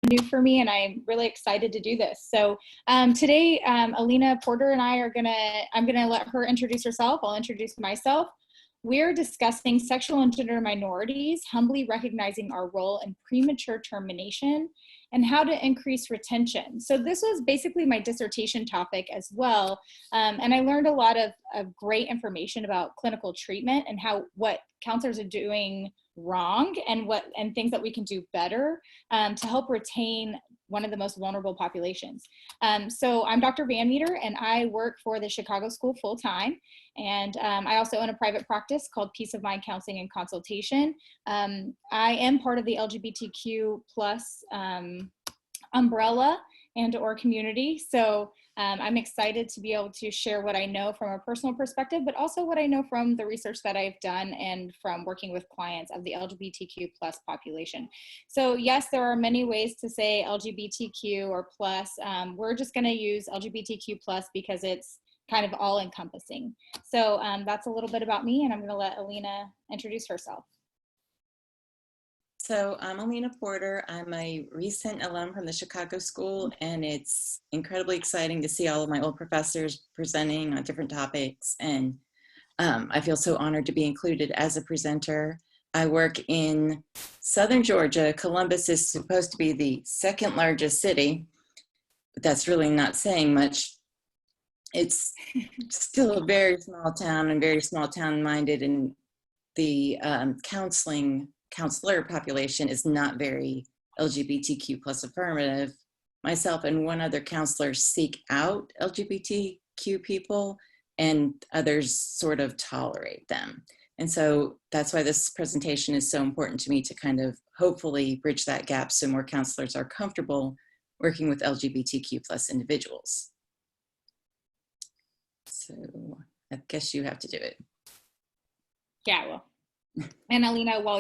new for me, and I'm really excited to do this. So today, Alena Porter and I are I'm gonna let her introduce herself. I'll introduce myself. We're discussing sexual and gender minorities, humbly recognizing our role in premature termination and how to increase retention. So this was basically my dissertation topic as well. And I learned a lot of great information about clinical treatment and what counselors are doing wrong and things that we can do better to help retain one of the most vulnerable populations. So I'm Dr. VanMeter, and I work for the Chicago School full-time. And I also own a private practice called Peace of Mind Counseling and Consultation. I am part of the LGBTQ plus umbrella and or community. So I'm excited to be able to share what I know from a personal perspective, but also what I know from the research that I've done and from working with clients of the LGBTQ plus population. So yes, there are many ways to say LGBTQ or plus. We're just gonna use LGBTQ plus because it's kind of all encompassing. So that's a little bit about me, and I'm gonna let Alena introduce herself. So I'm Alena Porter. I'm a recent alum from the Chicago School, and it's incredibly exciting to see all of my old professors presenting on different topics. And I feel so honored to be included as a presenter. I work in Southern Georgia. Columbus is supposed to be the second largest city, but that's really not saying much. It's still a very small town and very small town minded, and the counselor population is not very LGBTQ plus affirmative. Myself and one other counselor seek out LGBTQ people, and others sort of tolerate them. And so that's why this presentation is so important to me, to kind of hopefully bridge that gap so more counselors are comfortable working with LGBTQ plus individuals. So I guess you have to do it. Yeah, well. And Alena, while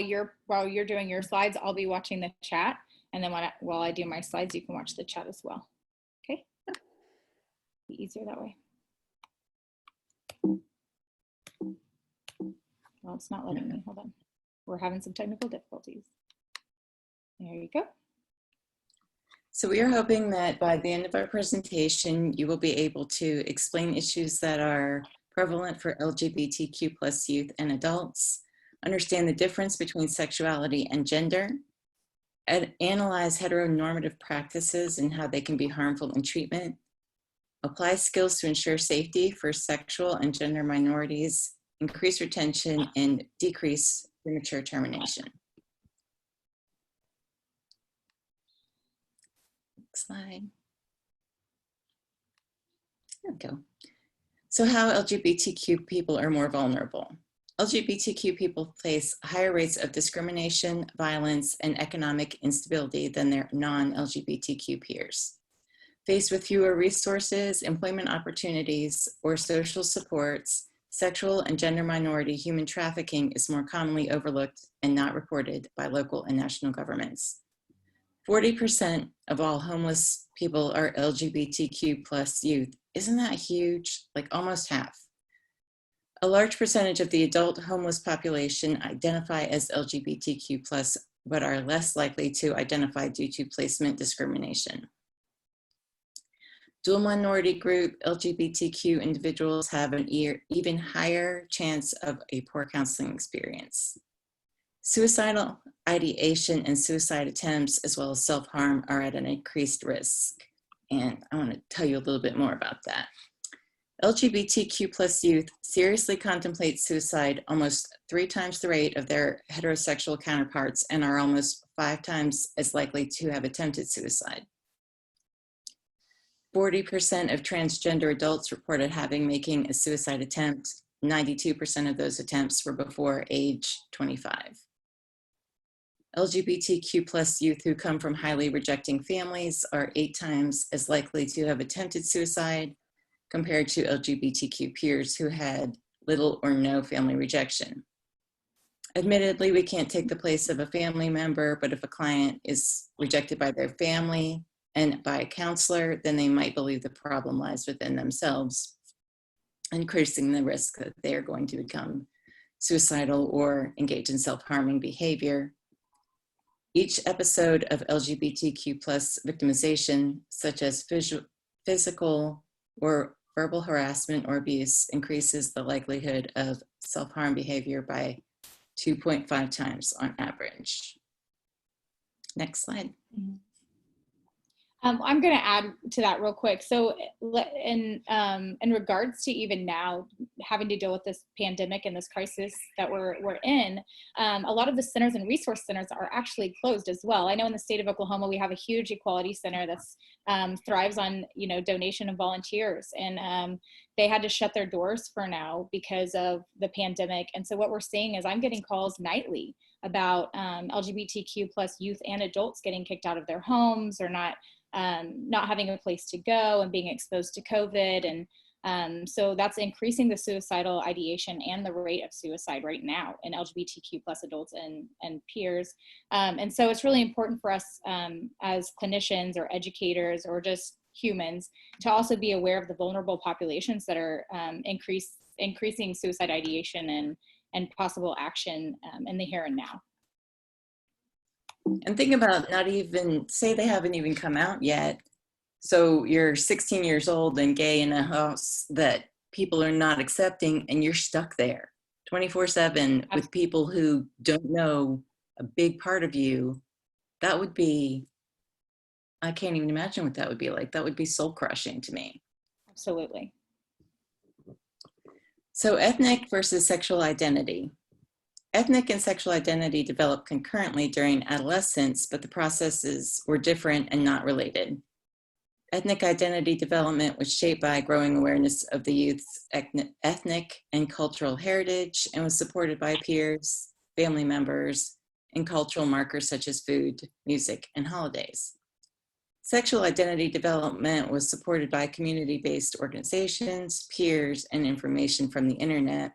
you're doing your slides, I'll be watching the chat, and then while I do my slides, you can watch the chat as well. Okay, be easier that way. Well, it's not letting me. Hold on, we're having some technical difficulties. There you go. So we are hoping that by the end of our presentation, you will be able to explain issues that are prevalent for LGBTQ plus youth and adults, understand the difference between sexuality and gender, and analyze heteronormative practices and how they can be harmful in treatment, apply skills to ensure safety for sexual and gender minorities, increase retention, and decrease premature termination. Next slide. There we go. So how LGBTQ people are more vulnerable. LGBTQ people face higher rates of discrimination, violence, and economic instability than their non-LGBTQ peers. Faced with fewer resources, employment opportunities, or social supports, sexual and gender minority human trafficking is more commonly overlooked and not reported by local and national governments. 40% of all homeless people are LGBTQ plus youth. Isn't that huge? Like almost half. A large percentage of the adult homeless population identify as LGBTQ plus, but are less likely to identify due to placement discrimination. Dual minority group LGBTQ individuals have an even higher chance of a poor counseling experience. Suicidal ideation and suicide attempts, as well as self-harm, are at an increased risk. And I want to tell you a little bit more about that. LGBTQ plus youth seriously contemplate suicide almost 3 times the rate of their heterosexual counterparts and are almost 5 times as likely to have attempted suicide. 40% of transgender adults reported making a suicide attempt. 92% of those attempts were before age 25. LGBTQ plus youth who come from highly rejecting families are 8 times as likely to have attempted suicide compared to LGBTQ peers who had little or no family rejection. Admittedly, we can't take the place of a family member, but if a client is rejected by their family and by a counselor, then they might believe the problem lies within themselves, increasing the risk that they're going to become suicidal or engage in self-harming behavior. Each episode of LGBTQ plus victimization, such as physical or verbal harassment or abuse, increases the likelihood of self-harm behavior by 2.5 times on average. Next slide. I'm going to add to that real quick. So in regards to even now having to deal with this pandemic and this crisis that we're in, a lot of the centers and resource centers are actually closed as well. I know in the state of Oklahoma, we have a huge equality center that's thrives on, donation of volunteers, and they had to shut their doors for now because of the pandemic. And so what we're seeing is I'm getting calls nightly about LGBTQ plus youth and adults getting kicked out of their homes or not having a place to go and being exposed to COVID. And so that's increasing the suicidal ideation and the rate of suicide right now in LGBTQ plus adults and peers. And so it's really important for us as clinicians or educators or just humans to also be aware of the vulnerable populations that are increasing suicide ideation and possible action in the here and now. And think about not even, say they haven't even come out yet. So you're 16 years old and gay in a house that people are not accepting, and you're stuck there 24/7 with people who don't know a big part of you. That would be, I can't even imagine what that would be like. That would be soul crushing to me. Absolutely. So ethnic versus sexual identity. Ethnic and sexual identity develop concurrently during adolescence, but the processes were different and not related. Ethnic identity development was shaped by growing awareness of the youth's ethnic and cultural heritage and was supported by peers, family members, and cultural markers such as food, music, and holidays. Sexual identity development was supported by community-based organizations, peers, and information from the internet.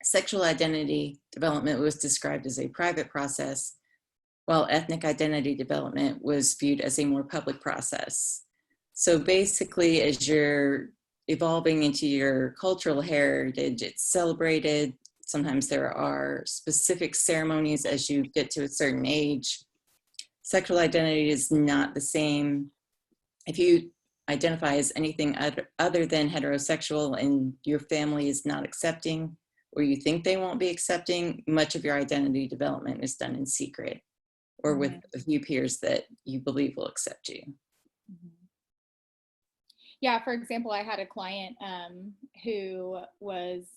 Sexual identity development was described as a private process, while ethnic identity development was viewed as a more public process. So basically, as you're evolving into your cultural heritage, it's celebrated. Sometimes there are specific ceremonies as you get to a certain age. Sexual identity is not the same. If you identify as anything other than heterosexual and your family is not accepting, or you think they won't be accepting, much of your identity development is done in secret or with a few peers that you believe will accept you. Yeah, for example, I had a client who was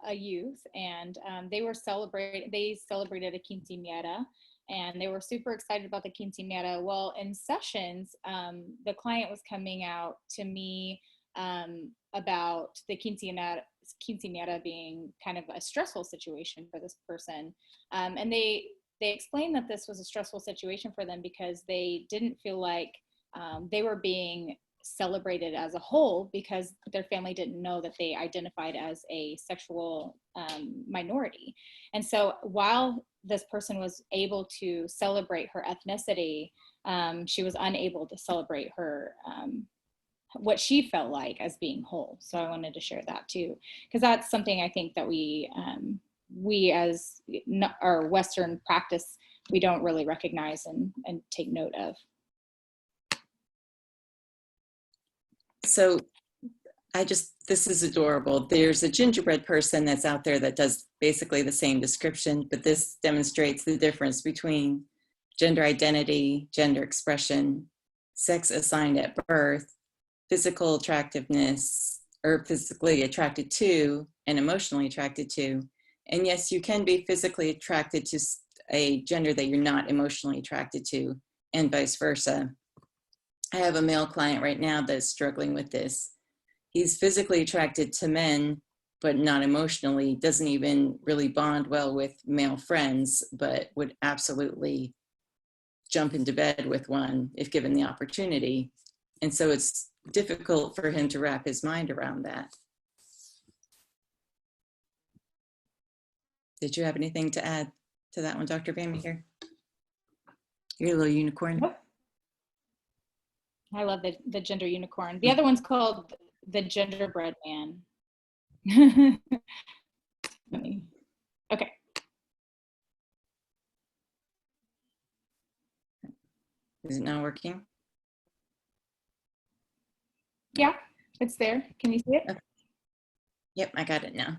a youth, and they celebrated a quinceañera, and they were super excited about the quinceañera. Well, in sessions, the client was coming out to me about the quinceañera being kind of a stressful situation for this person. And they explained that this was a stressful situation for them because they didn't feel like they were being celebrated as a whole because their family didn't know that they identified as a sexual minority. And so while this person was able to celebrate her ethnicity, she was unable to celebrate her what she felt like as being whole. So I wanted to share that too, because that's something I think that we as our Western practice, we don't really recognize and take note of. So this is adorable. There's a gingerbread person that's out there that does basically the same description, but this demonstrates the difference between gender identity, gender expression, sex assigned at birth, physical attractiveness, or physically attracted to and emotionally attracted to. And yes, you can be physically attracted to a gender that you're not emotionally attracted to, and vice versa. I have a male client right now that's struggling with this. He's physically attracted to men, but not emotionally, doesn't even really bond well with male friends, but would absolutely jump into bed with one if given the opportunity. And so it's difficult for him to wrap his mind around that. Did you have anything to add to that one, Dr. VanMeter? You're a little unicorn. Nope. I love the gender unicorn. The other one's called the gingerbread man. Okay. Is it not working? Yeah, it's there. Can you see it? Okay. Yep, I got it now.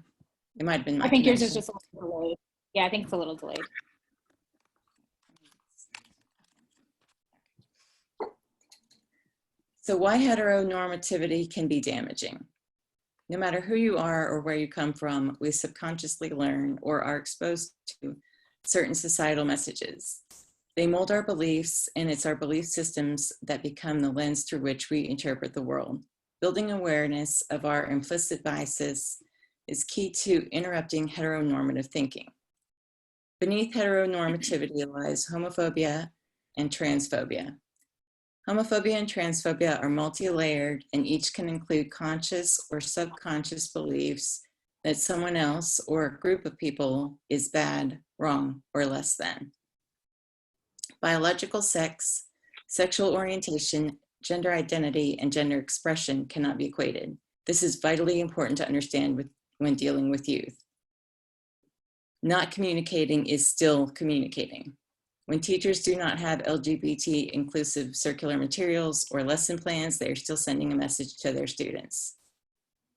It might have been my I think yours is connection. just a little delayed. Yeah, I think it's a little delayed. So why heteronormativity can be damaging. No matter who you are or where you come from, we subconsciously learn or are exposed to certain societal messages. They mold our beliefs, and it's our belief systems that become the lens through which we interpret the world. Building awareness of our implicit biases is key to interrupting heteronormative thinking. Beneath heteronormativity lies homophobia and transphobia. Homophobia and transphobia are multi-layered, and each can include conscious or subconscious beliefs that someone else or a group of people is bad, wrong, or less than. Biological sex, sexual orientation, gender identity, and gender expression cannot be equated. This is vitally important to understand when dealing with youth. Not communicating is still communicating. When teachers do not have LGBT inclusive circular materials or lesson plans, they are still sending a message to their students.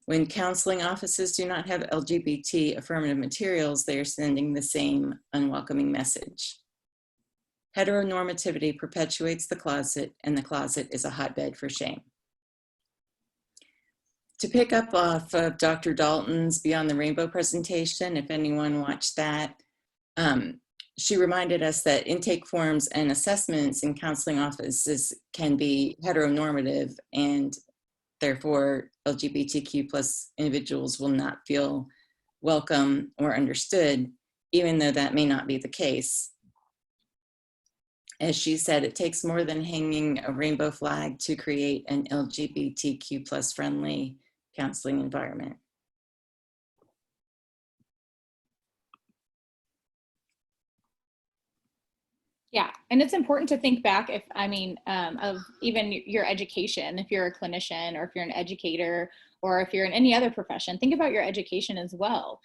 When counseling offices do not have LGBT affirmative materials, they are sending the same unwelcoming message. Heteronormativity perpetuates the closet, and the closet is a hotbed for shame. To pick up off of Dr. Dalton's Beyond the Rainbow presentation, if anyone watched that, she reminded us that intake forms and assessments in counseling offices can be heteronormative, and therefore LGBTQ plus individuals will not feel welcome or understood, even though that may not be the case. As she said, it takes more than hanging a rainbow flag to create an LGBTQ plus friendly counseling environment. Yeah, and it's important to think back of even your education, if you're a clinician or if you're an educator or if you're in any other profession, think about your education as well.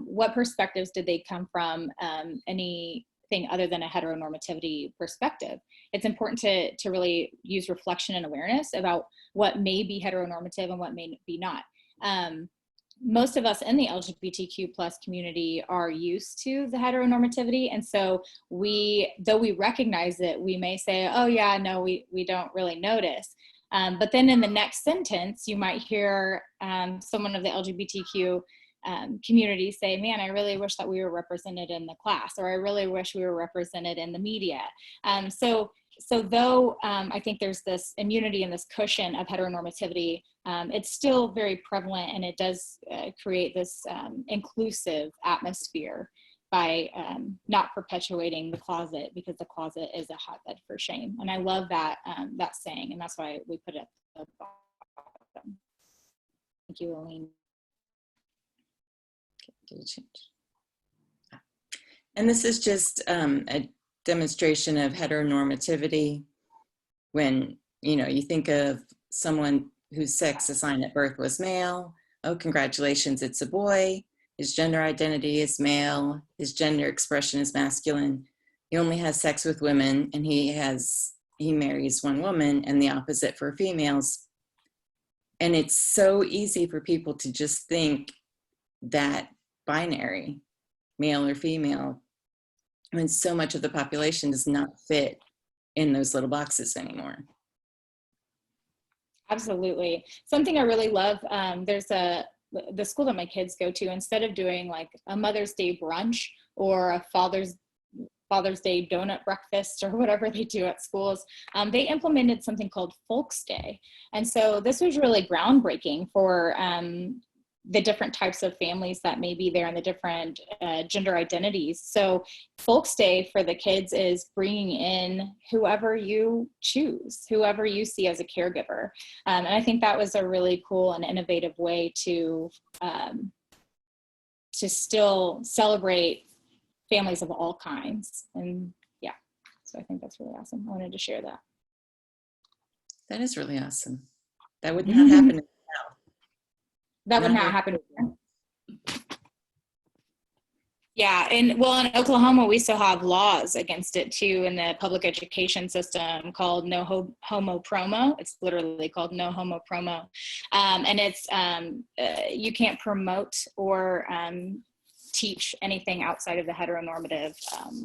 What perspectives did they come from? Anything other than a heteronormativity perspective? It's important to really use reflection and awareness about what may be heteronormative and what may be not. Most of us in the LGBTQ plus community are used to the heteronormativity. And so though we recognize it, we may say, oh yeah, no, we don't really notice. But then in the next sentence, you might hear someone of the LGBTQ community say, man, I really wish that we were represented in the class, or I really wish we were represented in the media. So though I think there's this immunity and this cushion of heteronormativity, it's still very prevalent, and it does create this inclusive atmosphere by not perpetuating the closet, because the closet is a hotbed for shame. And I love that that saying, and that's why we put it at the bottom. Thank you, Alena. Did it change? And this is just a demonstration of heteronormativity. When you think of someone whose sex assigned at birth was male, oh, congratulations, it's a boy. His gender identity is male. His gender expression is masculine. He only has sex with women, and he marries one woman, and the opposite for females. And it's so easy for people to just think that binary, male or female, when so much of the population does not fit in those little boxes anymore. Absolutely. Something I really love, there's the school that my kids go to, instead of doing like a Mother's Day brunch or a Father's Day donut breakfast or whatever they do at schools, they implemented something called Folks Day. And so this was really groundbreaking for the different types of families that may be there and the different gender identities. So Folks Day for the kids is bringing in whoever you choose, whoever you see as a caregiver. And I think that was a really cool and innovative way to still celebrate families of all kinds. And yeah, so I think that's really awesome. I wanted to share that. That is really awesome. That would not happen now. That would not happen. Yeah, and well, in Oklahoma, we still have laws against it too in the public education system called homo promo. It's literally called no homo promo, and it's you can't promote or teach anything outside of the heteronormative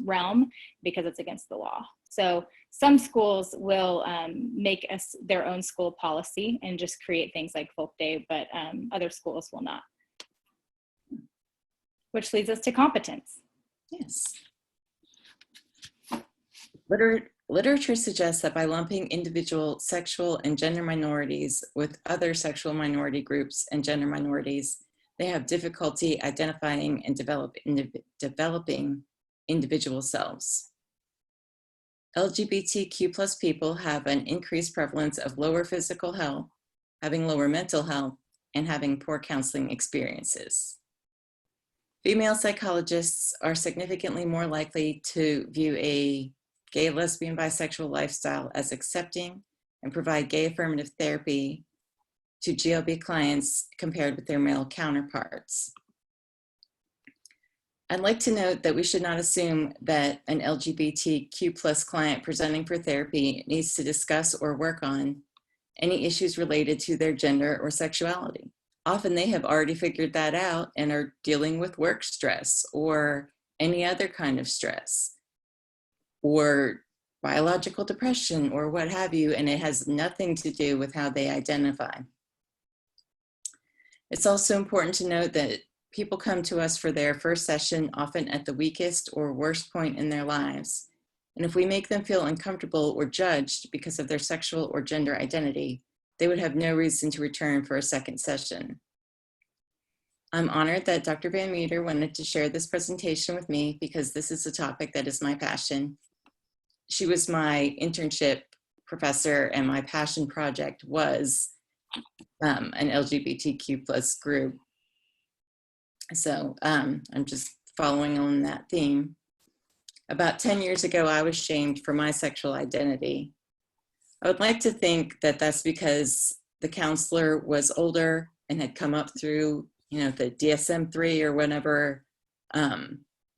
realm because it's against the law. So some schools will make their own school policy and just create things like Folk Day, but other schools will not. Which leads us to competence. Yes. Literature suggests that by lumping individual sexual and gender minorities with other sexual minority groups and gender minorities, they have difficulty identifying and developing individual selves. LGBTQ plus people have an increased prevalence of lower physical health, having lower mental health, and having poor counseling experiences. Female psychologists are significantly more likely to view a gay, lesbian, bisexual lifestyle as accepting and provide gay affirmative therapy to GLB clients compared with their male counterparts. I'd like to note that we should not assume that an LGBTQ plus client presenting for therapy needs to discuss or work on any issues related to their gender or sexuality. Often they have already figured that out and are dealing with work stress or any other kind of stress or biological depression or what have you, and it has nothing to do with how they identify. It's also important to note that people come to us for their first session often at the weakest or worst point in their lives. And if we make them feel uncomfortable or judged because of their sexual or gender identity, they would have no reason to return for a second session. I'm honored that Dr. VanMeter wanted to share this presentation with me because this is a topic that is my passion. She was my internship professor and my passion project was an LGBTQ plus group. So I'm just following on that theme. About 10 years ago, I was shamed for my sexual identity. I would like to think that that's because the counselor was older and had come up through, the DSM-3 or whatever.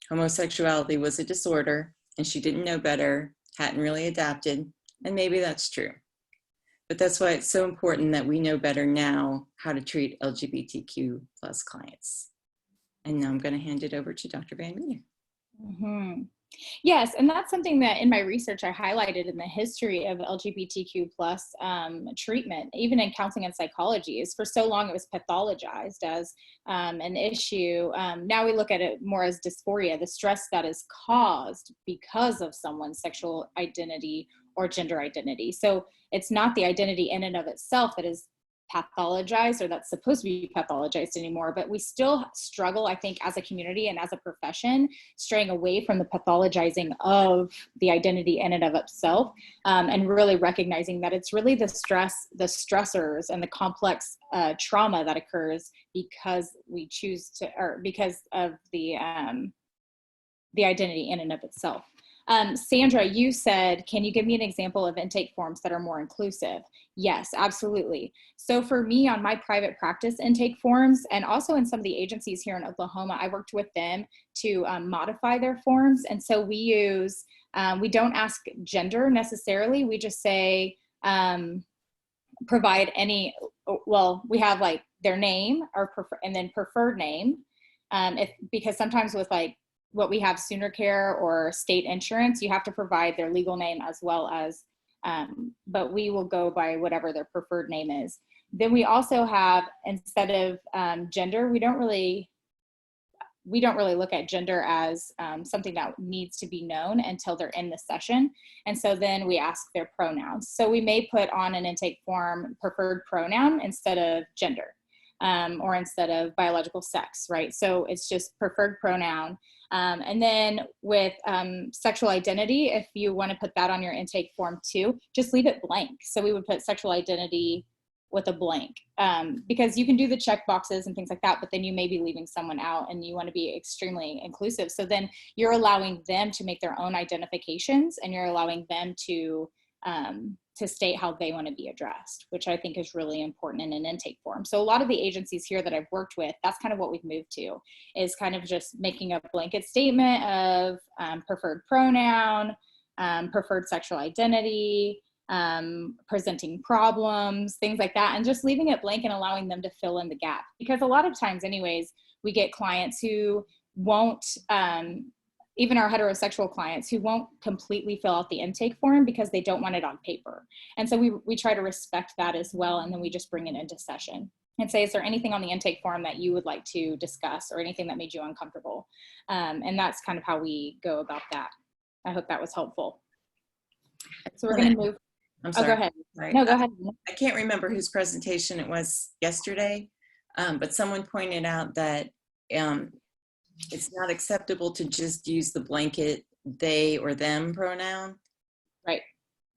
Homosexuality was a disorder and she didn't know better, hadn't really adapted, and maybe that's true. But that's why it's so important that we know better now how to treat LGBTQ plus clients. And now I'm going to hand it over to Dr. VanMeter. Mm-hmm. Yes, and that's something that in my research I highlighted in the history of LGBTQ plus treatment, even in counseling and psychology, is for so long it was pathologized as an issue. Now we look at it more as dysphoria, the stress that is caused because of someone's sexual identity or gender identity. So it's not the identity in and of itself that is pathologized or that's supposed to be pathologized anymore, but we still struggle, I think, as a community and as a profession, straying away from the pathologizing of the identity in and of itself, and really recognizing that it's really the stressors and the complex trauma that occurs because we choose to, or because of the identity in and of itself. Sandra, you said, can you give me an example of intake forms that are more inclusive? Yes, absolutely. So for me on my private practice intake forms, and also in some of the agencies here in Oklahoma, I worked with them to modify their forms. And so we use, we don't ask gender necessarily. We just say, provide any, well, we have like their name or and then preferred name. Because sometimes with like, what we have Sooner Care or state insurance, you have to provide their legal name as well as, but we will go by whatever their preferred name is. Then we also have, instead of gender, we don't really look at gender as something that needs to be known until they're in the session. And so then we ask their pronouns. So we may put on an intake form preferred pronoun instead of gender. Or instead of biological sex, right? So it's just preferred pronoun. And then with sexual identity, if you want to put that on your intake form too, just leave it blank. So we would put sexual identity with a blank, because you can do the check boxes and things like that, but then you may be leaving someone out and you want to be extremely inclusive. So then you're allowing them to make their own identifications and you're allowing them to to state how they want to be addressed, which I think is really important in an intake form. So a lot of the agencies here that I've worked with, that's kind of what we've moved to, is kind of just making a blanket statement of preferred pronoun, preferred sexual identity, presenting problems, things like that, and just leaving it blank and allowing them to fill in the gap. Because a lot of times anyways, we get clients who won't, even our heterosexual clients who won't completely fill out the intake form because they don't want it on paper. And so we try to respect that as well. And then we just bring it into session and say, is there anything on the intake form that you would like to discuss or anything that made you uncomfortable? And that's kind of how we go about that. I hope that was helpful. So we're going to move. I'm sorry. Oh, go ahead. Sorry. No, go ahead. I can't remember whose presentation it was yesterday, but someone pointed out that it's not acceptable to just use the blanket they or them pronoun. Right.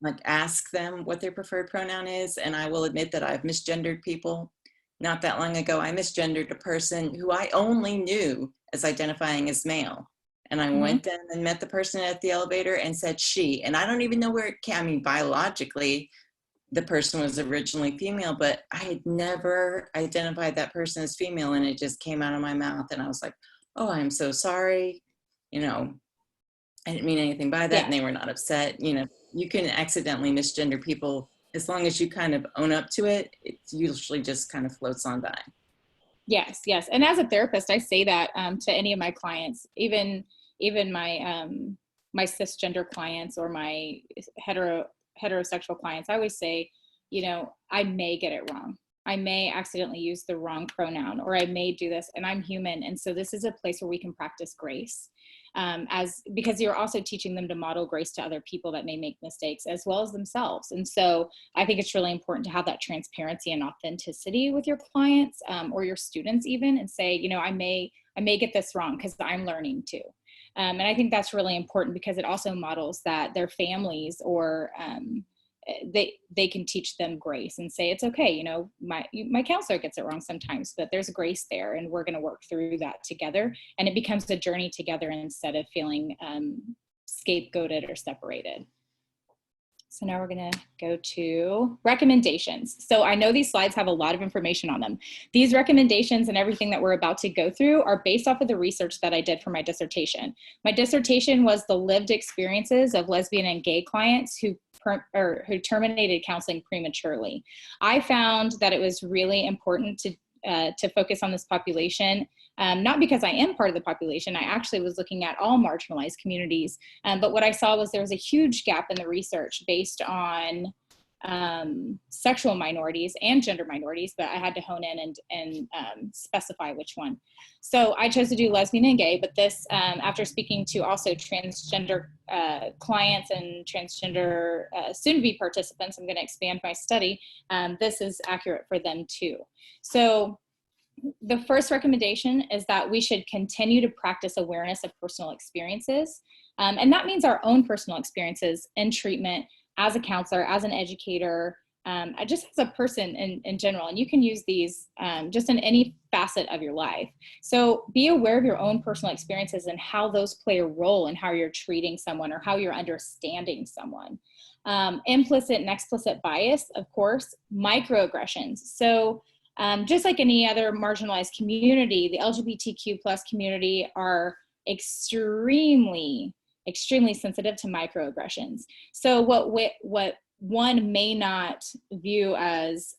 Like ask them what their preferred pronoun is. And I will admit that I've misgendered people. Not that long ago, I misgendered a person who I only knew as identifying as male. And I went in and met the person at the elevator and said she. And I don't even know where it came. I mean, biologically, the person was originally female, but I had never identified that person as female. And it just came out of my mouth. And I was like, oh, I'm so sorry. You know, I didn't mean anything by that. Yeah. And they were not upset. You know, you can accidentally misgender people. As long as you kind of own up to it, it usually just kind of floats on by. Yes, yes. And as a therapist, I say that to any of my clients, even my my cisgender clients or my heterosexual clients. I always say, you know, I may get it wrong. I may accidentally use the wrong pronoun, or I may do this, and I'm human. And so this is a place where we can practice grace, because you're also teaching them to model grace to other people that may make mistakes as well as themselves. And so I think it's really important to have that transparency and authenticity with your clients, or your students even, and say, you know, I may get this wrong because I'm learning too. And I think that's really important because it also models that their families or they can teach them grace and say, it's okay, you know, my counselor gets it wrong sometimes, but there's grace there and we're going to work through that together. And it becomes a journey together instead of feeling scapegoated or separated. So now we're going to go to recommendations. So I know these slides have a lot of information on them. These recommendations and everything that we're about to go through are based off of the research that I did for my dissertation. My dissertation was the lived experiences of lesbian and gay clients who terminated counseling prematurely. I found that it was really important to focus on this population, not because I am part of the population. I actually was looking at all marginalized communities, but what I saw was there was a huge gap in the research based on sexual minorities and gender minorities, but I had to hone in and specify which one. So I chose to do lesbian and gay, but this, after speaking to also transgender clients and transgender soon-to-be participants, I'm going to expand my study. This is accurate for them too. So the first recommendation is that we should continue to practice awareness of personal experiences. And that means our own personal experiences in treatment as a counselor, as an educator, just as a person in general. And you can use these just in any facet of your life. So be aware of your own personal experiences and how those play a role in how you're treating someone or how you're understanding someone. Implicit and explicit bias, of course, microaggressions. So just like any other marginalized community, the LGBTQ plus community are extremely sensitive to microaggressions. So what one may not view as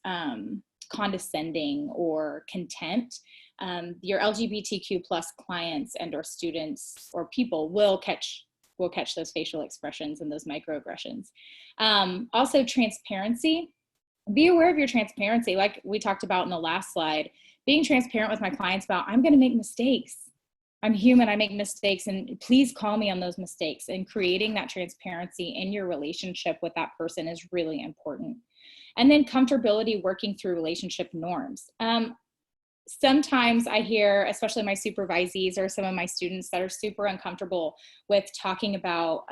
condescending or contempt, your LGBTQ plus clients and or students or people will catch those facial expressions and those microaggressions. Also transparency. Be aware of your transparency. Like we talked about in the last slide, being transparent with my clients about, I'm going to make mistakes. I'm human, I make mistakes, and please call me on those mistakes. And creating that transparency in your relationship with that person is really important. And then comfortability working through relationship norms. Sometimes I hear, especially my supervisees or some of my students that are super uncomfortable with talking about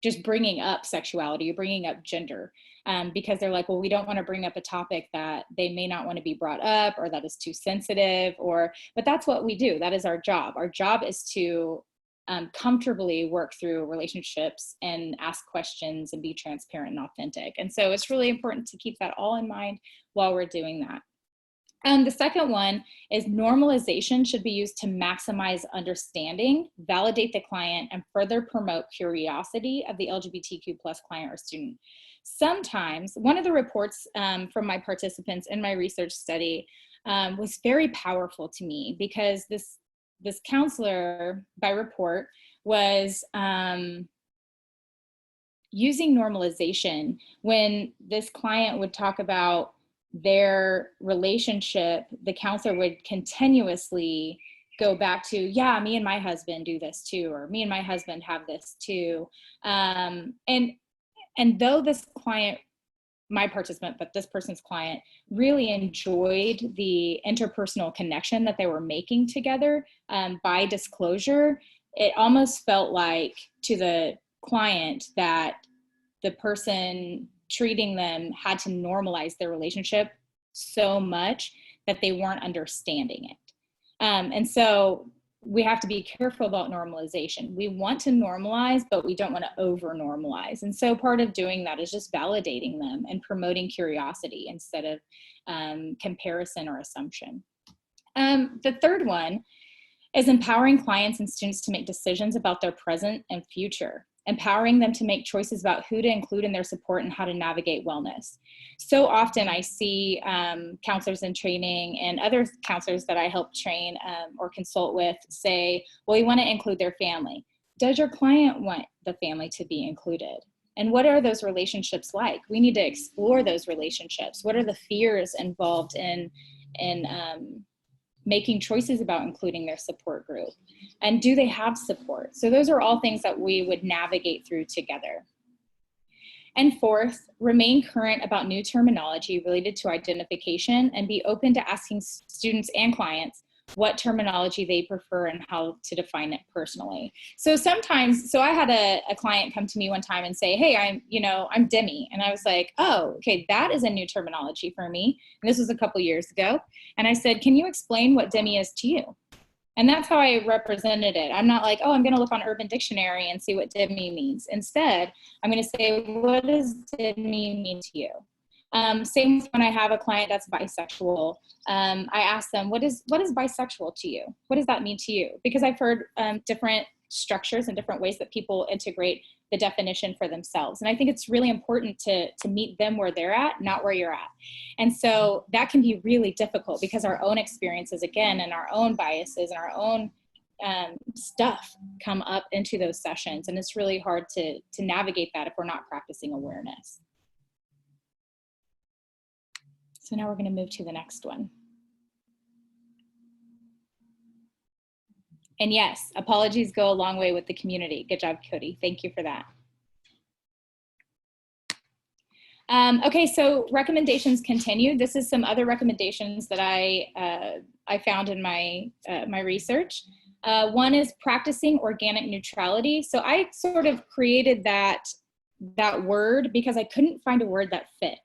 just bringing up sexuality or bringing up gender, because they're like, well, we don't want to bring up a topic that they may not want to be brought up or that is too sensitive, but that's what we do. That is our job. Our job is to comfortably work through relationships and ask questions and be transparent and authentic. And so it's really important to keep that all in mind while we're doing that. The second one is normalization should be used to maximize understanding, validate the client, and further promote curiosity of the LGBTQ plus client or student. Sometimes, one of the reports from my participants in my research study was very powerful to me, because this counselor, by report, was using normalization when this client would talk about their relationship. The counselor would continuously go back to, yeah, me and my husband do this too, or me and my husband have this too. And though this client, my participant, but this person's client, really enjoyed the interpersonal connection that they were making together by disclosure, it almost felt like to the client that the person treating them had to normalize their relationship so much that they weren't understanding it. And so we have to be careful about normalization. We want to normalize, but we don't want to over normalize. And so part of doing that is just validating them and promoting curiosity instead of comparison or assumption. The third one is empowering clients and students to make decisions about their present and future, empowering them to make choices about who to include in their support and how to navigate wellness. So often I see counselors in training and other counselors that I help train or consult with say, well, you want to include their family. Does your client want the family to be included? And what are those relationships like? We need to explore those relationships. What are the fears involved in making choices about including their support group? And do they have support? So those are all things that we would navigate through together. And fourth, remain current about new terminology related to identification and be open to asking students and clients what terminology they prefer and how to define it personally. So sometimes, I had a client come to me one time and say, hey, I'm Demi. And I was like, oh, okay, that is a new terminology for me. And this was a couple years ago. And I said, can you explain what Demi is to you? And that's how I represented it. I'm not like, oh, I'm going to look on Urban Dictionary and see what Demi means. Instead, I'm going to say, what does Demi mean to you? Same when I have a client that's bisexual. I ask them, what is bisexual to you? What does that mean to you? Because I've heard different structures and different ways that people integrate the definition for themselves. And I think it's really important to meet them where they're at, not where you're at. And so that can be really difficult because our own experiences, again, and our own biases and our own stuff come up into those sessions. And it's really hard to navigate that if we're not practicing awareness. So now we're going to move to the next one. And yes, apologies go a long way with the community. Good job, Cody. Thank you for that. Okay, so recommendations continue. This is some other recommendations that I found in my research. One is practicing organic neutrality. So I sort of created that word because I couldn't find a word that fit.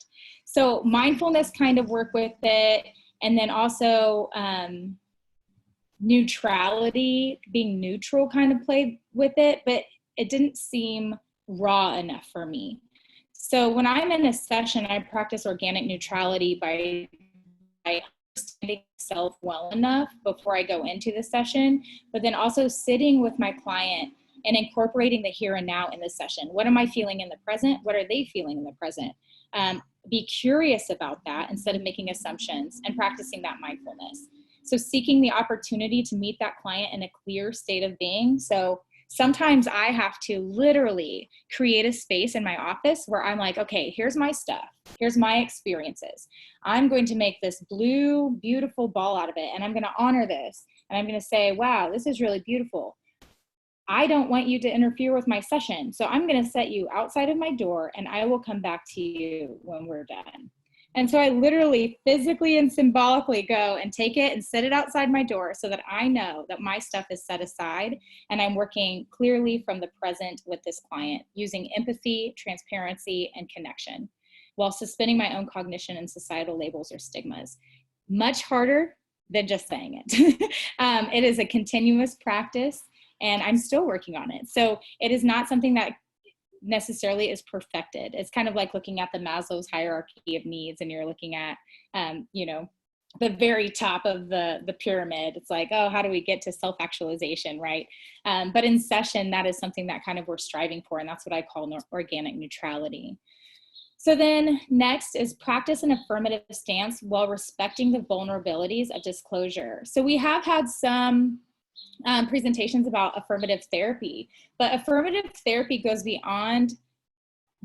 So mindfulness kind of work with it, and then also neutrality, being neutral kind of played with it, but it didn't seem raw enough for me. So when I'm in a session, I practice organic neutrality by understanding myself well enough before I go into the session, but then also sitting with my client and incorporating the here and now in the session. What am I feeling in the present? What are they feeling in the present? Be curious about that instead of making assumptions, and practicing that mindfulness. So seeking the opportunity to meet that client in a clear state of being. So sometimes I have to literally create a space in my office where I'm like, okay, here's my stuff. Here's my experiences. I'm going to make this blue, beautiful ball out of it. And I'm going to honor this. And I'm going to say, wow, this is really beautiful. I don't want you to interfere with my session. So I'm going to set you outside of my door and I will come back to you when we're done. And so I literally physically and symbolically go and take it and set it outside my door so that I know that my stuff is set aside and I'm working clearly from the present with this client using empathy, transparency, and connection while suspending my own cognition and societal labels or stigmas. Much harder than just saying it. It is a continuous practice. and I'm still working on it. So it is not something that necessarily is perfected. It's kind of like looking at the Maslow's hierarchy of needs, and you're looking at, you know, the very top of the pyramid. It's like, oh, how do we get to self-actualization, right? But in session, that is something that kind of we're striving for, and that's what I call organic neutrality. So then next is practice an affirmative stance while respecting the vulnerabilities of disclosure. So we have had some presentations about affirmative therapy, but affirmative therapy goes beyond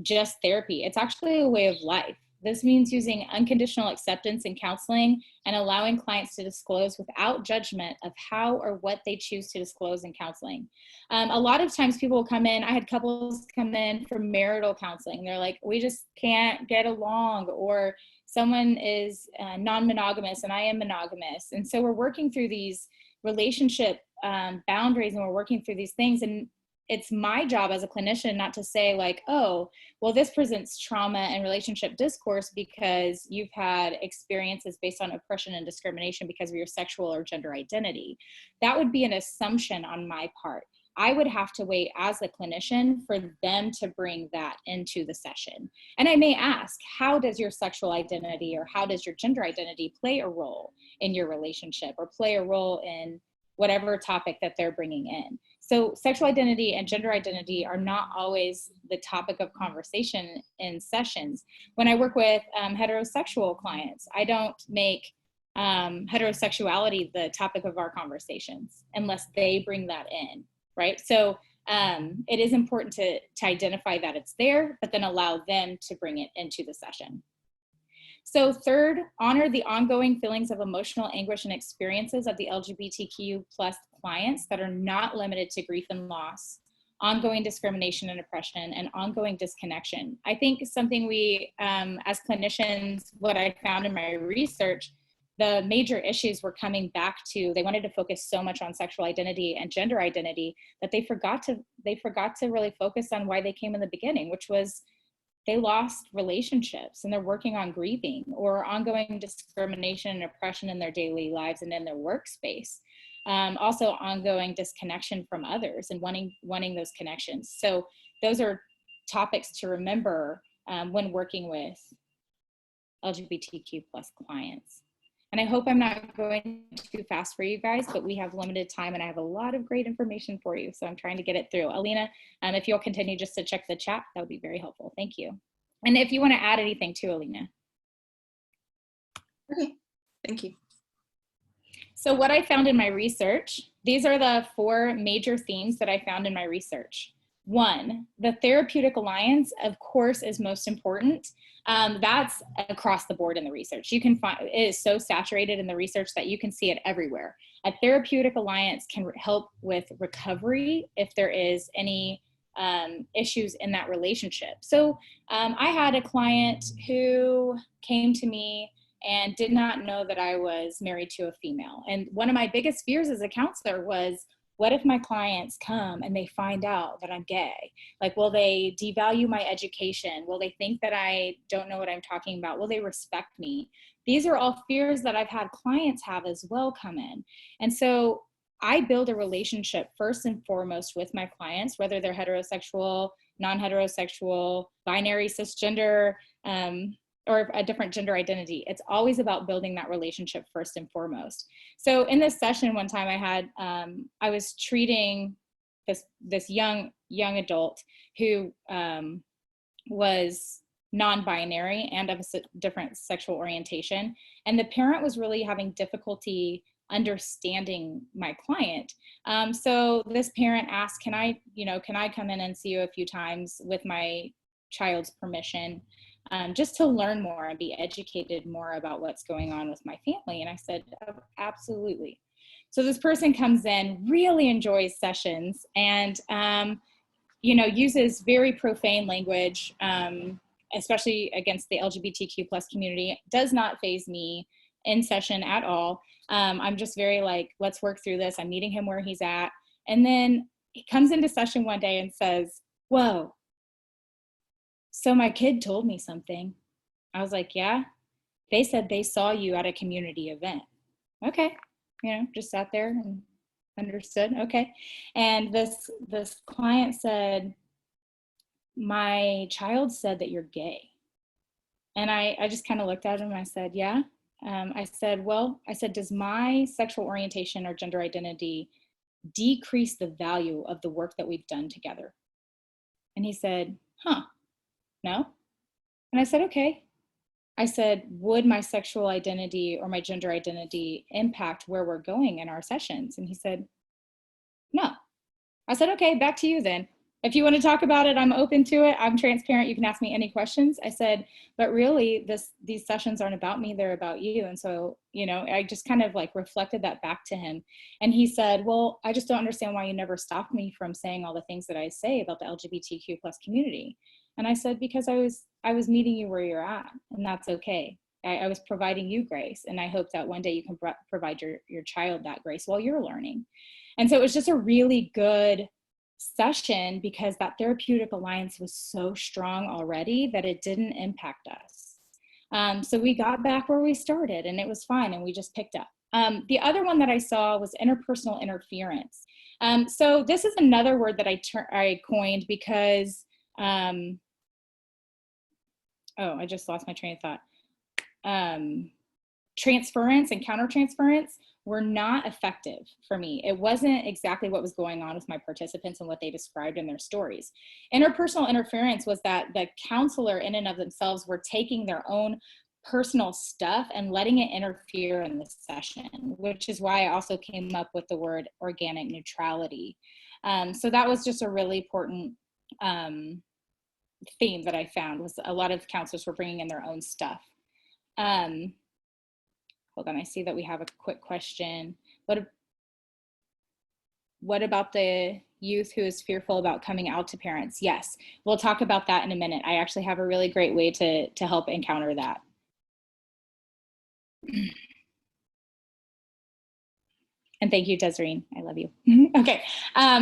just therapy. It's actually a way of life. This means using unconditional acceptance in counseling and allowing clients to disclose without judgment of how or what they choose to disclose in counseling. A lot of times people will come in, I had couples come in for marital counseling. They're like, we just can't get along, or someone is non-monogamous and I am monogamous. And so we're working through these relationship boundaries, and we're working through these things. And it's my job as a clinician not to say like, oh, well, this presents trauma and relationship discourse because you've had experiences based on oppression and discrimination because of your sexual or gender identity. That would be an assumption on my part. I would have to wait as a clinician for them to bring that into the session. And I may ask, how does your sexual identity or how does your gender identity play a role in your relationship or play a role in whatever topic that they're bringing in? So sexual identity and gender identity are not always the topic of conversation in sessions. When I work with heterosexual clients, I don't make heterosexuality the topic of our conversations unless they bring that in, right? So it is important to identify that it's there, but then allow them to bring it into the session. So third, honor the ongoing feelings of emotional anguish and experiences of the LGBTQ plus clients that are not limited to grief and loss, ongoing discrimination and oppression, and ongoing disconnection. I think something we, as clinicians, what I found in my research, the major issues were coming back to, they wanted to focus so much on sexual identity and gender identity that they forgot to really focus on why they came in the beginning, which was they lost relationships and they're working on grieving, or ongoing discrimination and oppression in their daily lives and in their workspace. Also ongoing disconnection from others and wanting those connections. So those are topics to remember when working with LGBTQ plus clients. And I hope I'm not going too fast for you guys, but we have limited time and I have a lot of great information for you. So I'm trying to get it through. Alena, if you'll continue just to check the chat, that would be very helpful. Thank you. And if you want to add anything too, Alena. Okay, thank you. So what I found in my research, these are the 4 major themes that I found in my research. 1, the therapeutic alliance, of course, is most important. That's across the board in the research. You can find, it is so saturated in the research that you can see it everywhere. A therapeutic alliance can help with recovery if there is any issues in that relationship. So I had a client who came to me and did not know that I was married to a female. And one of my biggest fears as a counselor was, what if my clients come and they find out that I'm gay? Like, will they devalue my education? Will they think that I don't know what I'm talking about? Will they respect me? These are all fears that I've had clients have as well come in. And so I build a relationship first and foremost with my clients, whether they're heterosexual, non-heterosexual, binary, cisgender, or a different gender identity. It's always about building that relationship first and foremost. So in this session one time I had, I was treating this young adult who was non-binary and of a different sexual orientation. And the parent was really having difficulty understanding my client. So this parent asked, can I come in and see you a few times with my child's permission? Just to learn more and be educated more about what's going on with my family. And I said, oh, absolutely. So this person comes in, really enjoys sessions, and uses very profane language, especially against the LGBTQ plus community. Does not faze me in session at all. I'm just very like, let's work through this. I'm meeting him where he's at. And then he comes into session one day and says, whoa, so my kid told me something. I was like, yeah, they said they saw you at a community event. Okay, just sat there and understood. Okay. And this client said, my child said that you're gay. And I just kind of looked at him and I said, yeah. I said, does my sexual orientation or gender identity decrease the value of the work that we've done together? And he said, no. And I said, okay. I said, would my sexual identity or my gender identity impact where we're going in our sessions? And he said, no. I said, okay, back to you then. If you want to talk about it, I'm open to it. I'm transparent. You can ask me any questions. I said, but really these sessions aren't about me, they're about you. And so, I just kind of like reflected that back to him. And he said, well, I just don't understand why you never stopped me from saying all the things that I say about the LGBTQ plus community. And I said, because I was meeting you where you're at, and that's okay. I was providing you grace. And I hope that one day you can provide your child that grace while you're learning. And so it was just a really good session because that therapeutic alliance was so strong already that it didn't impact us. So we got back where we started and it was fine and we just picked up. The other one that I saw was interpersonal interference. So this is another word that I coined because, I just lost my train of thought. Transference and countertransference were not effective for me. It wasn't exactly what was going on with my participants and what they described in their stories. Interpersonal interference was that the counselor in and of themselves were taking their own personal stuff and letting it interfere in the session, which is why I also came up with the word organic neutrality. So that was just a really important theme that I found, was a lot of counselors were bringing in their own stuff. Hold on, I see that we have a quick question. What about the youth who is fearful about coming out to parents? Yes, we'll talk about that in a minute. I actually have a really great way to help encounter that. And thank you, Desireen. I love you. Okay,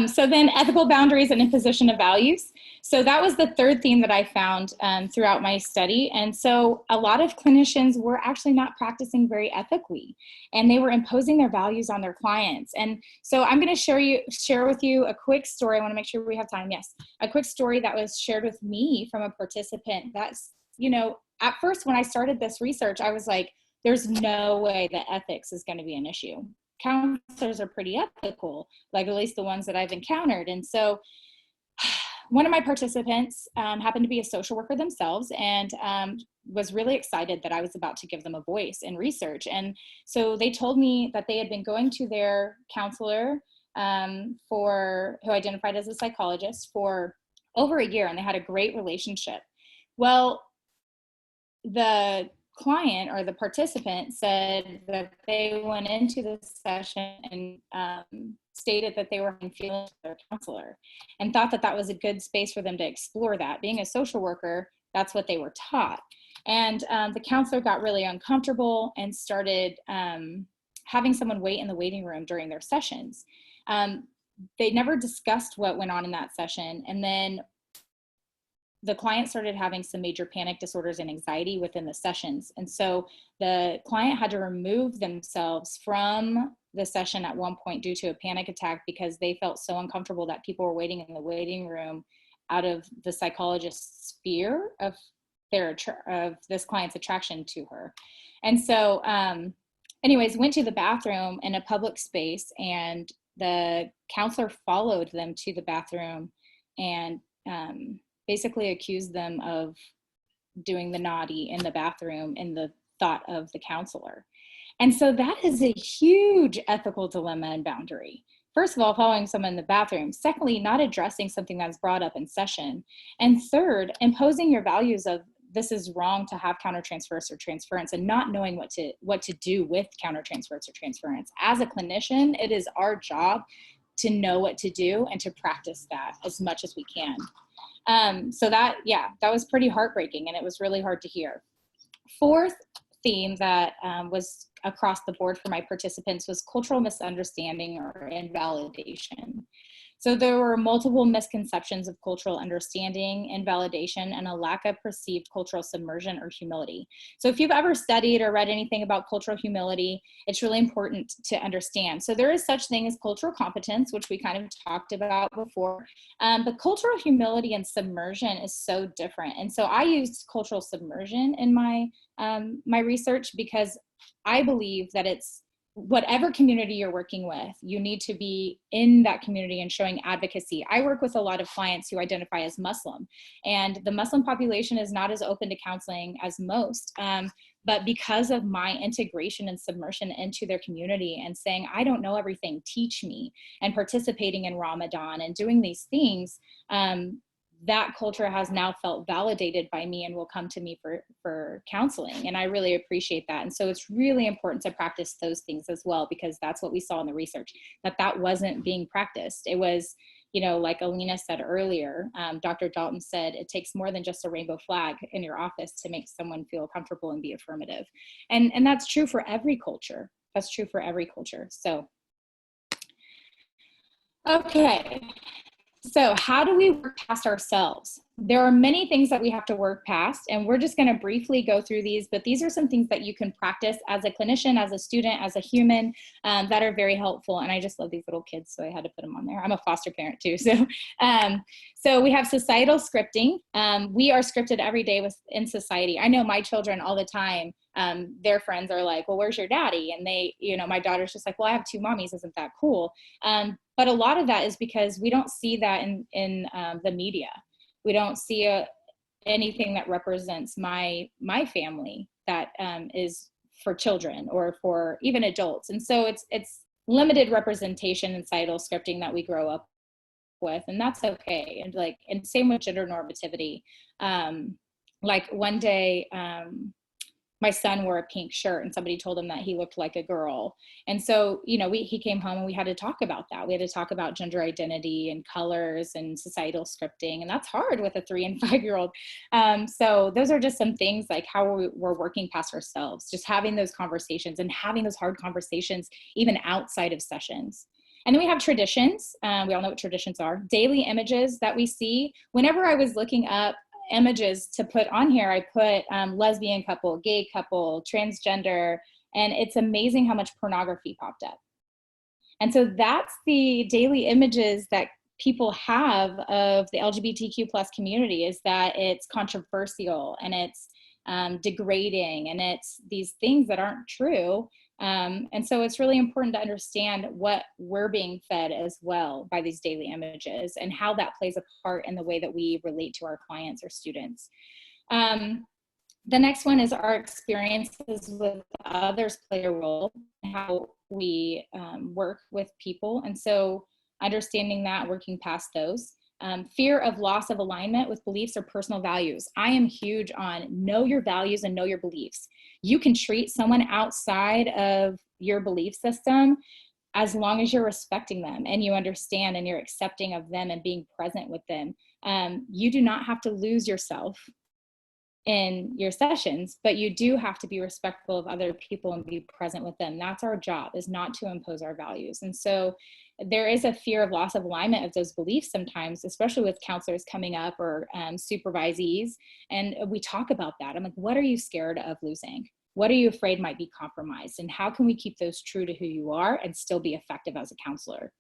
so then ethical boundaries and imposition of values. So that was the third theme that I found throughout my study. And so a lot of clinicians were actually not practicing very ethically, and they were imposing their values on their clients. And so I'm going to share with you a quick story. I want to make sure we have time. Yes, a quick story that was shared with me from a participant. That's, at first when I started this research, I was like, there's no way that ethics is going to be an issue. Counselors are pretty ethical, like at least the ones that I've encountered. And so one of my participants happened to be a social worker themselves and was really excited that I was about to give them a voice in research. And so they told me that they had been going to their counselor who identified as a psychologist for over a year, and they had a great relationship. Well, the client or the participant said that they went into the session and stated that they were having feelings for their counselor and thought that that was a good space for them to explore that. Being a social worker, that's what they were taught. And the counselor got really uncomfortable and started having someone wait in the waiting room during their sessions. They never discussed what went on in that session. And then the client started having some major panic disorders and anxiety within the sessions. And so the client had to remove themselves from the session at one point due to a panic attack because they felt so uncomfortable that people were waiting in the waiting room out of the psychologist's fear of this client's attraction to her. And so anyways, went to the bathroom in a public space, and the counselor followed them to the bathroom and basically accused them of doing the naughty in the bathroom in the thought of the counselor. And so that is a huge ethical dilemma and boundary. First of all, following someone in the bathroom. Secondly, not addressing something that's brought up in session. And third, imposing your values of this is wrong to have countertransference or transference, and not knowing what to do with countertransference or transference. As a clinician, it is our job to know what to do and to practice that as much as we can. So that was pretty heartbreaking, and it was really hard to hear. Fourth theme that was across the board for my participants was cultural misunderstanding or invalidation. So there were multiple misconceptions of cultural understanding, invalidation, and a lack of perceived cultural submersion or humility. So if you've ever studied or read anything about cultural humility, it's really important to understand. So there is such thing as cultural competence, which we kind of talked about before, but cultural humility and submersion is so different. And so I used cultural submersion in my my research because I believe that it's whatever community you're working with, you need to be in that community and showing advocacy. I work with a lot of clients who identify as Muslim, and the Muslim population is not as open to counseling as most. But because of my integration and submersion into their community and saying, I don't know everything, teach me, and participating in Ramadan and doing these things, that culture has now felt validated by me and will come to me for counseling. And I really appreciate that. And so it's really important to practice those things as well, because that's what we saw in the research, that wasn't being practiced. It was, you know, like Alena said earlier, Dr. Dalton said, it takes more than just a rainbow flag in your office to make someone feel comfortable and be affirmative. And that's true for every culture. That's true for every culture. So, okay. So how do we work past ourselves? There are many things that we have to work past, and we're just going to briefly go through these, but these are some things that you can practice as a clinician, as a student, as a human, that are very helpful. And I just love these little kids, so I had to put them on there. I'm a foster parent too. So we have societal scripting. We are scripted every day in society. I know my children all the time, their friends are like, well, where's your daddy? And they, you know, my daughter's just like, well, I have two mommies. Isn't that cool? But a lot of that is because we don't see that in the media. We don't see anything that represents my family that is for children or for even adults. And so it's limited representation in societal scripting that we grow up with, and that's okay. And same with gender normativity. Like one day, my son wore a pink shirt and somebody told him that he looked like a girl. And so, you know, he came home and we had to talk about that. We had to talk about gender identity and colors and societal scripting. And that's hard with a 3 and 5 year old. So those are just some things like how we're working past ourselves, just having those conversations and having those hard conversations, even outside of sessions. And then we have traditions. We all know what traditions are. Daily images that we see. Whenever I was looking up images to put on here, I put lesbian couple, gay couple, transgender, and it's amazing how much pornography popped up. And so that's the daily images that people have of the LGBTQ plus community, is that it's controversial and it's degrading and it's these things that aren't true. And so it's really important to understand what we're being fed as well by these daily images and how that plays a part in the way that we relate to our clients or students. The next one is our experiences with others play a role in how we work with people. And so understanding that, working past those. Fear of loss of alignment with beliefs or personal values. I am huge on know your values and know your beliefs. You can treat someone outside of your belief system as long as you're respecting them and you understand and you're accepting of them and being present with them. You do not have to lose yourself in your sessions, but you do have to be respectful of other people and be present with them. That's our job, is not to impose our values. And so there is a fear of loss of alignment of those beliefs sometimes, especially with counselors coming up or supervisees. And we talk about that. I'm like, what are you scared of losing? What are you afraid might be compromised? And how can we keep those true to who you are and still be effective as a counselor?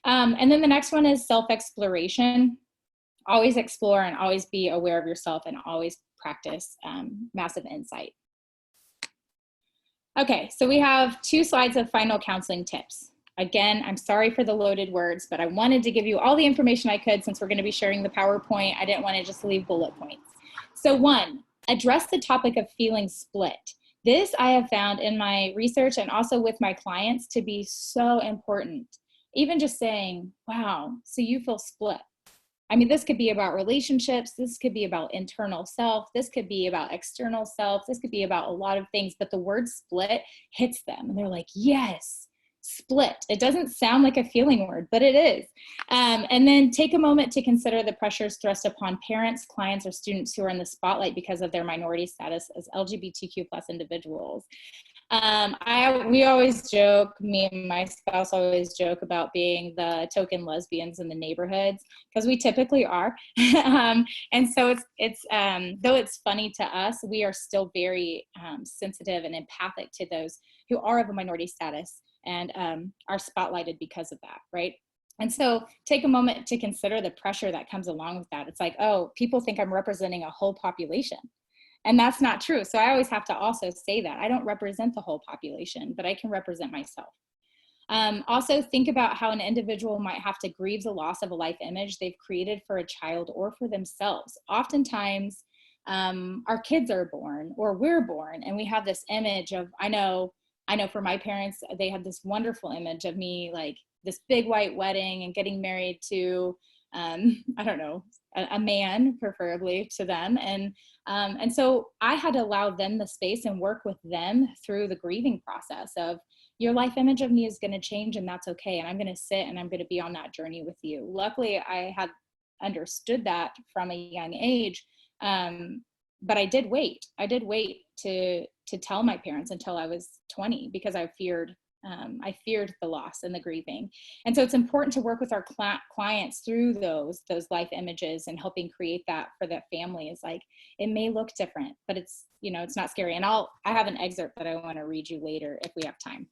And then the next one is self-exploration. Always explore and always be aware of yourself and always practice massive insight. Okay, so we have 2 slides of final counseling tips. Again, I'm sorry for the loaded words, but I wanted to give you all the information I could since we're going to be sharing the PowerPoint. I didn't want to just leave bullet points. So 1, address the topic of feeling split. This I have found in my research and also with my clients to be so important. Even just saying, wow, so you feel split. I mean, this could be about relationships. This could be about internal self. This could be about external self. This could be about a lot of things, but the word split hits them and they're like, yes, split. It doesn't sound like a feeling word, but it is. And then take a moment to consider the pressures thrust upon parents, clients, or students who are in the spotlight because of their minority status as LGBTQ plus individuals. We always joke, me and my spouse always joke about being the token lesbians in the neighborhoods, because we typically are. And so though it's funny to us, we are still very sensitive and empathic to those who are of a minority status and are spotlighted because of that, right? And so take a moment to consider the pressure that comes along with that. It's like, oh, people think I'm representing a whole population. And that's not true. So I always have to also say that I don't represent the whole population, but I can represent myself. Also think about how an individual might have to grieve the loss of a life image they've created for a child or for themselves. Oftentimes, our kids are born or we're born and we have this image of, I know for my parents, they had this wonderful image of me, like this big white wedding and getting married to, I don't know, a man, preferably to them. And so I had to allow them the space and work with them through the grieving process of, your life image of me is going to change and that's okay. And I'm going to sit and I'm going to be on that journey with you. Luckily, I had understood that from a young age. But I did wait. I did wait to tell my parents until I was 20 because I feared the loss and the grieving. And so it's important to work with our clients through those life images and helping create that for that family. Is like, it may look different, but it's not scary. And I have an excerpt that I want to read you later if we have time.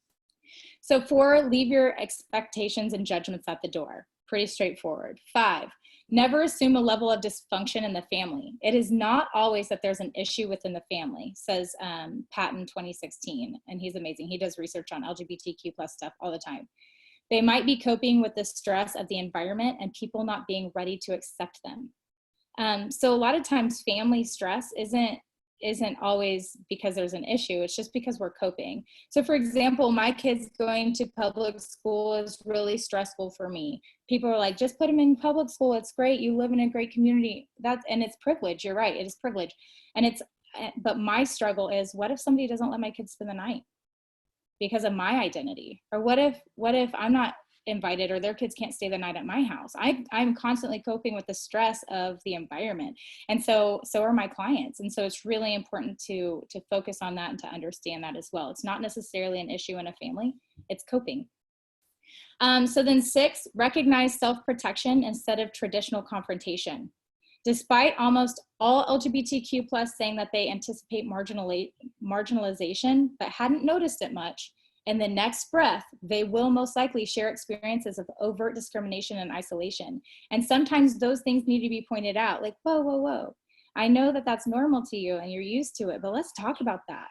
So 4, leave your expectations and judgments at the door. Pretty straightforward. 5, never assume a level of dysfunction in the family. It is not always that there's an issue within the family, says Patton 2016, and he's amazing. He does research on LGBTQ plus stuff all the time. They might be coping with the stress of the environment and people not being ready to accept them. So a lot of times family stress isn't always because there's an issue. It's just because we're coping. So for example, my kids going to public school is really stressful for me. People are like, just put them in public school. It's great. You live in a great community. And it's privilege. You're right. It is privilege. But my struggle is, what if somebody doesn't let my kids spend the night because of my identity? Or what if I'm not invited or their kids can't stay the night at my house? I'm constantly coping with the stress of the environment. And so are my clients. And so it's really important to focus on that and to understand that as well. It's not necessarily an issue in a family, it's coping. So then 6, recognize self-protection instead of traditional confrontation. Despite almost all LGBTQ plus saying that they anticipate marginalization, but hadn't noticed it much, in the next breath, they will most likely share experiences of overt discrimination and isolation. And sometimes those things need to be pointed out, like, whoa, whoa, whoa. I know that that's normal to you and you're used to it, but let's talk about that.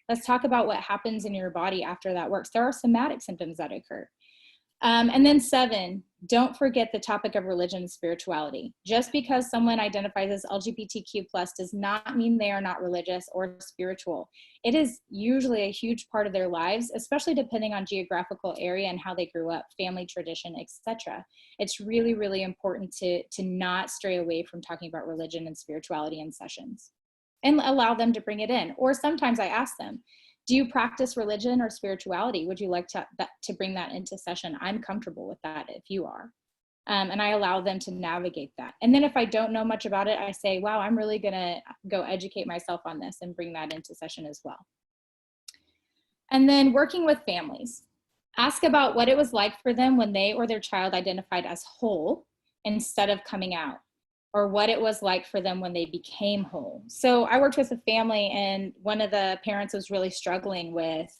Let's talk about what happens in your body after that works. There are somatic symptoms that occur. And then 7, don't forget the topic of religion and spirituality. Just because someone identifies as LGBTQ plus does not mean they are not religious or spiritual. It is usually a huge part of their lives, especially depending on geographical area and how they grew up, family tradition, etc. It's really, really important to not stray away from talking about religion and spirituality in sessions and allow them to bring it in. Or sometimes I ask them, do you practice religion or spirituality? Would you like to bring that into session? I'm comfortable with that if you are. And I allow them to navigate that. And then if I don't know much about it, I say, wow, I'm really gonna go educate myself on this and bring that into session as well. And then working with families. Ask about what it was like for them when they or their child identified as whole instead of coming out, or what it was like for them when they became whole. So I worked with a family and one of the parents was really struggling with,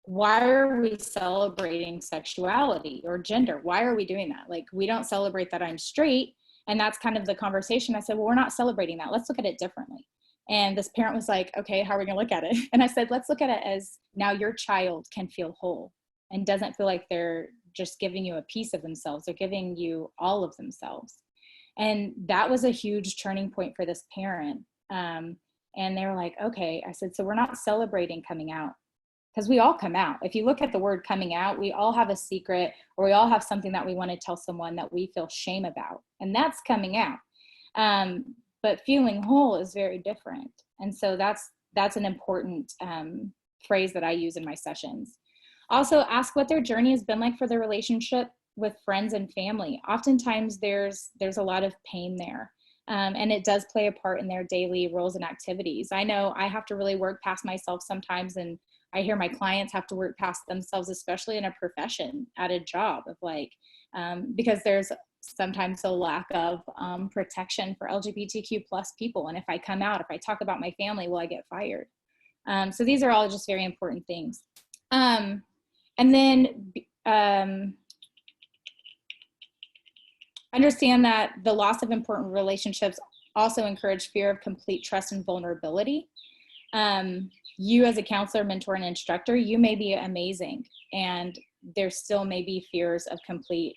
why are we celebrating sexuality or gender? Why are we doing that? Like, we don't celebrate that I'm straight. And that's kind of the conversation. I said, well, we're not celebrating that. Let's look at it differently. And this parent was like, okay, how are we gonna look at it? And I said, let's look at it as, now your child can feel whole and doesn't feel like they're just giving you a piece of themselves. They're giving you all of themselves. And that was a huge turning point for this parent. And they were like, okay. I said, so we're not celebrating coming out, because we all come out. If you look at the word coming out, we all have a secret, or we all have something that we want to tell someone that we feel shame about, and that's coming out. But feeling whole is very different. And so that's an important phrase that I use in my sessions. Also, ask what their journey has been like for their relationship with friends and family. Oftentimes there's a lot of pain there. And it does play a part in their daily roles and activities. I know I have to really work past myself sometimes, and I hear my clients have to work past themselves, especially in a profession, at a job, of like, because there's sometimes a lack of protection for LGBTQ plus people. And if I come out, if I talk about my family, will I get fired? So these are all just very important things. And then understand that the loss of important relationships also encourage fear of complete trust and vulnerability. You as a counselor, mentor, and instructor, you may be amazing, and there still may be fears of complete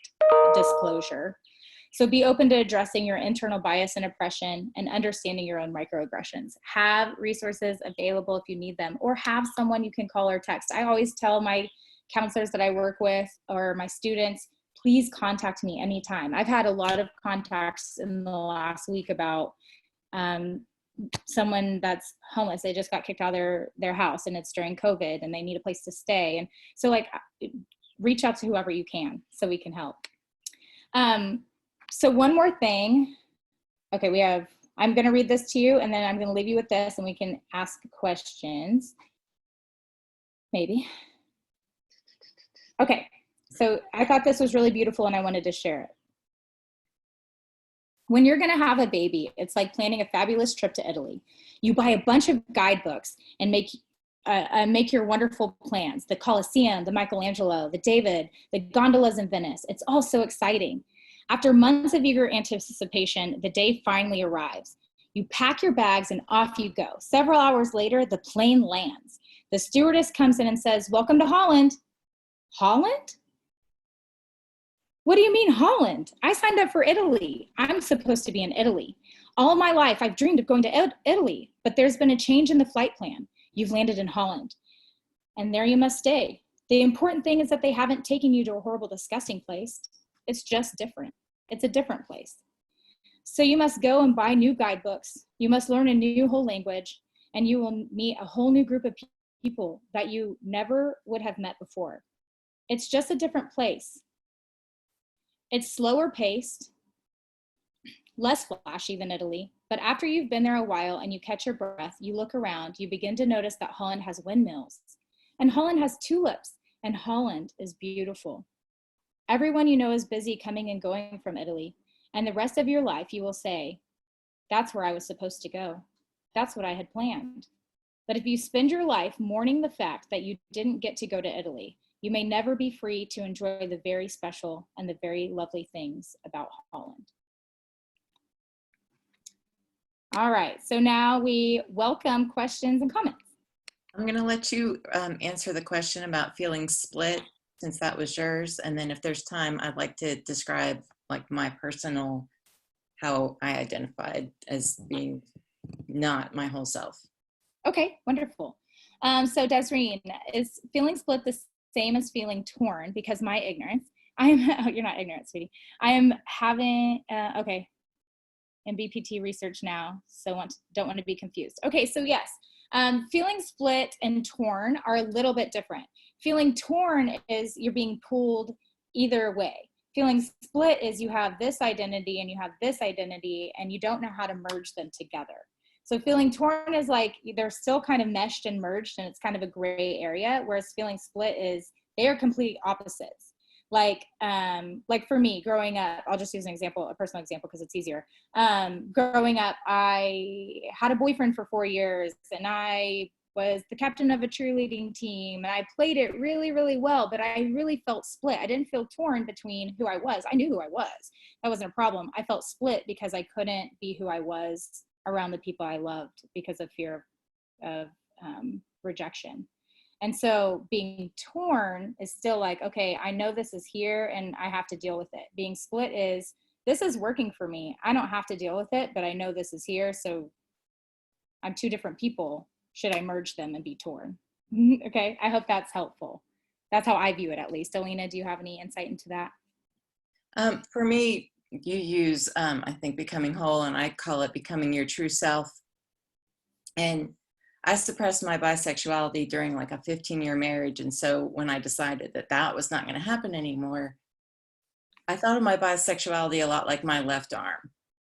disclosure. So be open to addressing your internal bias and oppression and understanding your own microaggressions. Have resources available if you need them, or have someone you can call or text. I always tell my counselors that I work with or my students, please contact me anytime. I've had a lot of contacts in the last week about someone that's homeless. They just got kicked out of their house, and it's during COVID, and they need a place to stay. And so, like, reach out to whoever you can so we can help. So one more thing. Okay, I'm going to read this to you, and then I'm going to leave you with this, and we can ask questions. Maybe. Okay, so I thought this was really beautiful, and I wanted to share it. When you're going to have a baby, it's like planning a fabulous trip to Italy. You buy a bunch of guidebooks and make your wonderful plans. The Colosseum, the Michelangelo, the David, the gondolas in Venice. It's all so exciting. After months of eager anticipation, the day finally arrives. You pack your bags and off you go. Several hours later, the plane lands. The stewardess comes in and says, "Welcome to Holland." Holland? What do you mean Holland? I signed up for Italy. I'm supposed to be in Italy. All my life, I've dreamed of going to Italy, but there's been a change in the flight plan. You've landed in Holland, and there you must stay. The important thing is that they haven't taken you to a horrible, disgusting place. It's just different. It's a different place. So you must go and buy new guidebooks. You must learn a new whole language, and you will meet a whole new group of people that you never would have met before. It's just a different place. It's slower paced, less flashy than Italy, but after you've been there a while and you catch your breath, you look around, you begin to notice that Holland has windmills, and Holland has tulips, and Holland is beautiful. Everyone you know is busy coming and going from Italy, and the rest of your life you will say, "That's where I was supposed to go. That's what I had planned." But if you spend your life mourning the fact that you didn't get to go to Italy, you may never be free to enjoy the very special and the very lovely things about Holland. All right, so now we welcome questions and comments. I'm going to let you answer the question about feeling split, since that was yours. And then if there's time, I'd like to describe like my personal, how I identified as being not my whole self. Okay, wonderful. So Desiree, is feeling split the same as feeling torn? Because my ignorance, oh, you're not ignorant, sweetie. I am having, okay, in BPT research now, so don't want to be confused. Okay, so yes, feeling split and torn are a little bit different. Feeling torn is you're being pulled either way. Feeling split is you have this identity and you have this identity and you don't know how to merge them together. So feeling torn is like they're still kind of meshed and merged, and it's kind of a gray area, whereas feeling split is they are complete opposites. Like for me, growing up, I'll just use an example, a personal example, because it's easier. Growing up, I had a boyfriend for 4 years, and I was the captain of a cheerleading team, and I played it really, really well, but I really felt split. I didn't feel torn between who I was. I knew who I was. That wasn't a problem. I felt split because I couldn't be who I was around the people I loved because of fear of rejection. And so being torn is still like, okay, I know this is here and I have to deal with it. Being split is, this is working for me. I don't have to deal with it, but I know this is here. So I'm two different people. Should I merge them and be torn? Okay, I hope that's helpful. That's how I view it, at least. Alena, do you have any insight into that? For me, you use, I think, becoming whole, and I call it becoming your true self. And I suppressed my bisexuality during like a 15-year marriage. And so when I decided that that was not going to happen anymore, I thought of my bisexuality a lot like my left arm.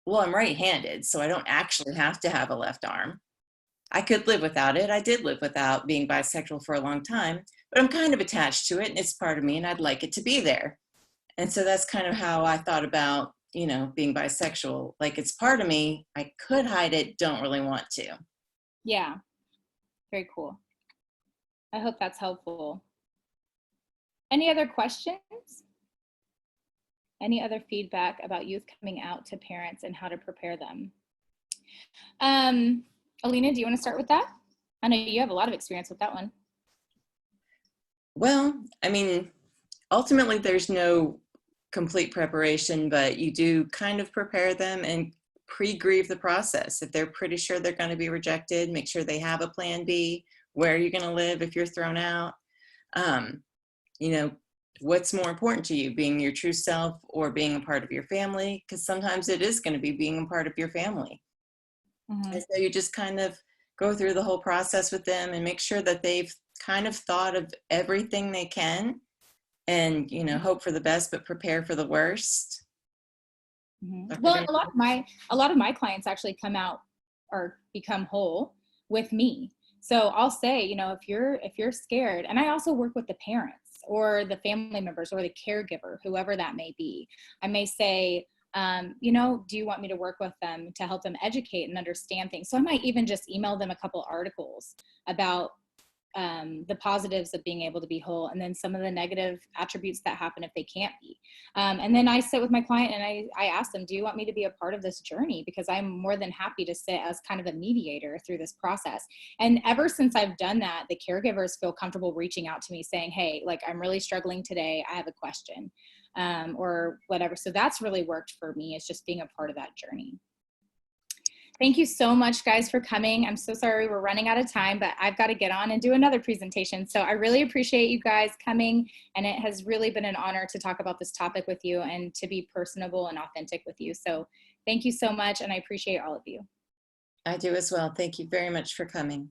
well, I'm right-handed, so I don't actually have to have a left arm. I could live without it. I did live without being bisexual for a long time, but I'm kind of attached to it and it's part of me and I'd like it to be there. And so that's kind of how I thought about, you know, being bisexual. Like it's part of me. I could hide it, don't really want to. Yeah, very cool. I hope that's helpful. Any other questions? Any other feedback about youth coming out to parents and how to prepare them? Alena, do you want to start with that? I know you have a lot of experience with that one. Well, I mean, ultimately there's no complete preparation, but you do kind of prepare them and pre-grieve the process. If they're pretty sure they're going to be rejected, make sure they have a plan B. Where are you going to live if you're thrown out? You know, what's more important to you, being your true self or being a part of your family? Because sometimes it is going to be being a part of your family. Mm-hmm. And so you just kind of go through the whole process with them and make sure that they've kind of thought of everything they can and, you know, hope for the best, but prepare for the worst. Mm-hmm. Well, a lot of my clients actually come out or become whole with me. So I'll say, you know, if you're scared, and I also work with the parents or the family members or the caregiver, whoever that may be. I may say, you know, do you want me to work with them to help them educate and understand things? So I might even just email them a couple articles about the positives of being able to be whole, and then some of the negative attributes that happen if they can't be. And then I sit with my client and I ask them, do you want me to be a part of this journey? Because I'm more than happy to sit as kind of a mediator through this process. And ever since I've done that, the caregivers feel comfortable reaching out to me saying, hey, like, I'm really struggling today. I have a question, or whatever. So that's really worked for me, is just being a part of that journey. Thank you so much, guys, for coming. I'm so sorry we're running out of time, but I've got to get on and do another presentation. So I really appreciate you guys coming, and it has really been an honor to talk about this topic with you and to be personable and authentic with you. So thank you so much, and I appreciate all of you. I do as well. Thank you very much for coming.